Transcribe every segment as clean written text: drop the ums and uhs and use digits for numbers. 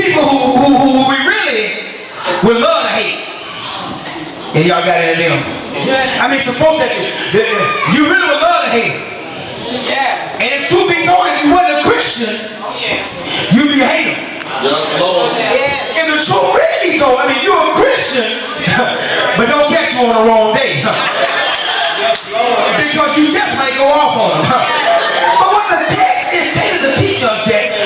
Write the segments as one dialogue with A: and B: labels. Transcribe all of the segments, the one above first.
A: people who we really would love to hate. And y'all got it in them. I mean, some folks that you really would love to hate.
B: Yeah.
A: And if truth be told, if you wasn't a Christian, you'd be hating.
B: Yeah.
A: And the truth really be told, I mean, you're a Christian, but don't catch you on the wrong day. Because you just might go off on them. But what the text is saying to teach us that,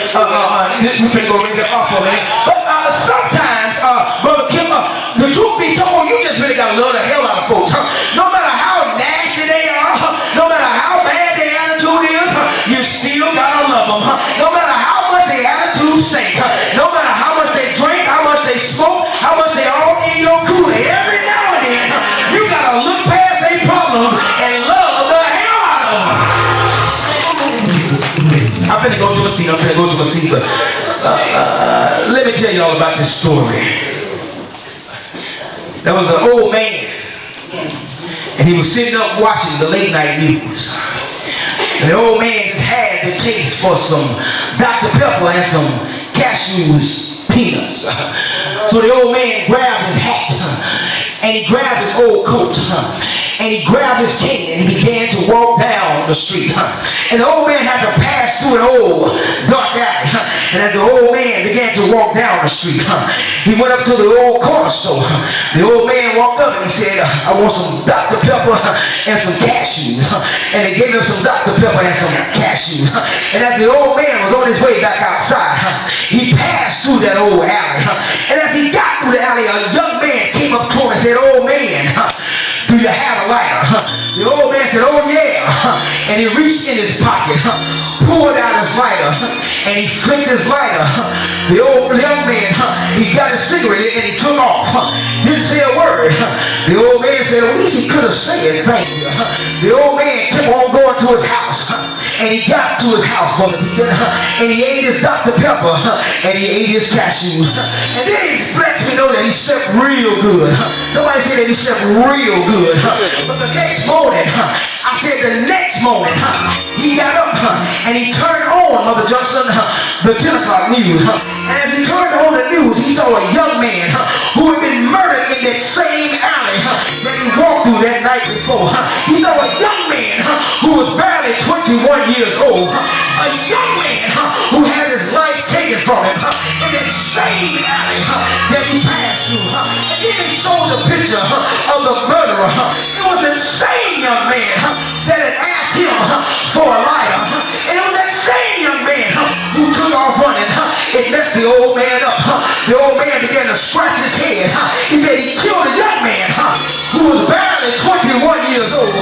A: we can go read that off for a minute. But sometimes, Brother Kim, the truth be told, you just really got to love the hell out of folks. No matter how nasty they are, no matter how bad their attitude is, you still got to love them. No matter how much their attitude stink, no matter how much they drink, how much they smoke, how much they all in your cooler, every now and then, you got to look past their problems and love the hell out of them. I'm finna go to a scene, but let me tell y'all about this story. There was an old man, and he was sitting up watching the late night news. And the old man just had the taste for some Dr. Pepper and some cashews peanuts. So the old man grabbed his hat, and he grabbed his old coat, and he grabbed his cane, and he began to walk down the street. And the old man had to pass through an old dark alley. And as the old man began to walk down the street, he went up to the old corner store. The old man walked up and he said, I want some Dr. Pepper and some cashews. And they gave him some Dr. Pepper and some cashews. And as the old man was on his way back outside, he passed through that old alley. And as he got through the alley, a young man came up to him and said, old man, do you have a lighter? The old man said, oh yeah. And he reached in his pocket, pulled out his lighter, and he flicked his lighter. The young man, he got his cigarette and he took off. Didn't say a word. The old man said, at least he could have said thank you. The old man kept on going to his house. And he got to his house, and he ate his Dr. Pepper, and he ate his cashews. And then he lets me know that he slept real good. Somebody said that he slept real good. But the next morning, I said the next morning, he got up and he turned on Mother Johnson, the 10 o'clock news. And as he turned on the news, he saw a young man who had been murdered in that same alley that he walked through that night before. He saw a young man who was barely 21 years old. A young man who had his life taken from him in that same alley that he passed through. And then he showed the picture of the murderer. It was the same young man that had asked him for a lighter. And it was that same young man who took off running. It messed the old man up. The old man began to scratch his head. He said he killed a young man who was barely 21 years old.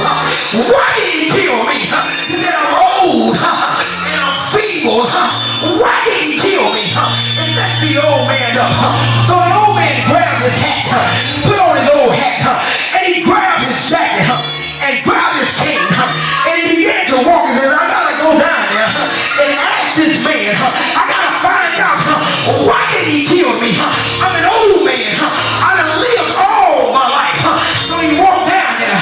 A: Why did he kill me? He said, I'm old and I'm feeble. Why did he kill me? And messed the old man up. So the old man grabbed his hat, put on his old hat, and he grabbed his jacket and grabbed his cane, and he began to walk. He said, I gotta go down there and ask this man. I gotta find out why did he kill me? I'm an old man. I done lived all my life. So he walked down there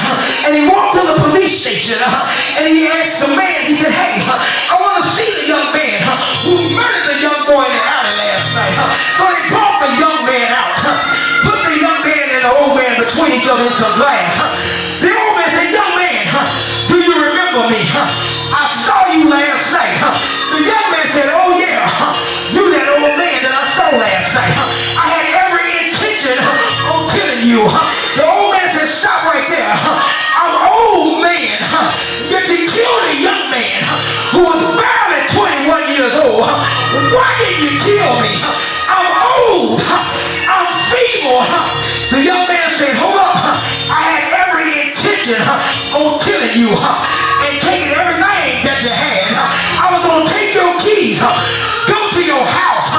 A: and he walked to the police station and he asked the man. He said, hey, I want to see the young man who murdered the young boy in the alley last night. So they brought the young man out, put the young man and the old man between each other in some glass. The old man said, young man, do you remember me? I saw you last night. The young man said, oh yeah, you that old man that I saw last night. I had every intention of killing you. The old man said, stop right there. I'm an old man, yet you killed a young man who was barely 21 years old. Why did you kill me? I'm old. I'm feeble. The young man said, hold up. I had every intention on killing you and taking everything that you had. I was going to take your keys, go to your house,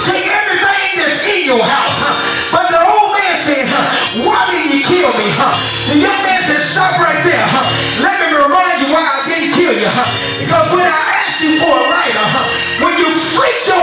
A: take everything that's in your house. But the old man said, why did you kill me? The young man said, stop right there. Let me remind you why I didn't kill you. Because when I asked you for a lighter, when you flicked your